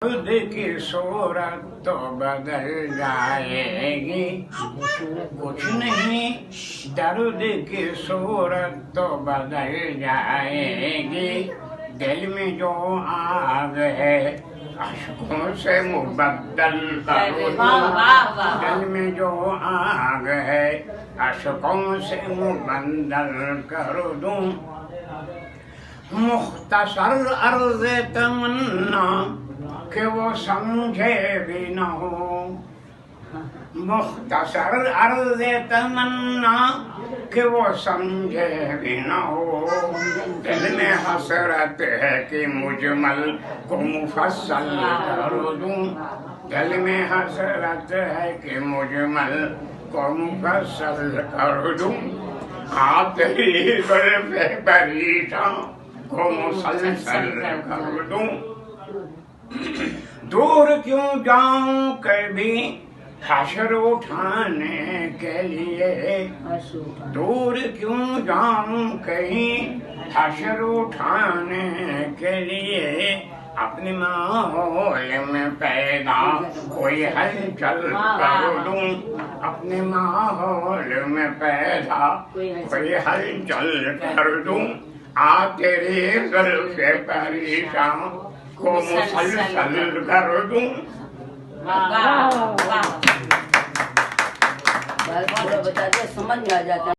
खुद की सूरत तो बदल जाएगी, कुछ नहीं दर्द की सूरत तो बदल जाएगी। दिल में जो आग है अश्कों से मुबद्दल कर दूं, दिल में जो आग है अश्कों से मुबद्दल कर दूं। मुख्तसर अर्ज़ तमन्ना कि वो समझे भी न हो, मुख्तसर अर्ज़ तमन्ना कि वो समझे भी न हो। दिल में हसरत है कि मुजमल को मुफस्सल कर दूं, दिल में हसरत है कि मुजमल को मुफस्सल कर दूं। आप तेरी ज़ुल्फ़े परेशान को मुसलसल कर दूं। दूर क्यों जाऊं कभी हश्र उठाने के लिए, दूर क्यों जाऊं कहीं हश्र उठाने के लिए। अपने माहौल में पैदा कोई हलचल कर दूं, अपने माहौल में पैदा कोई हलचल कर दूं। आ तेरी ज़ुल्फ़े परेशान को मुसलसल कर दूं। बता दे समझ में आ जाता है।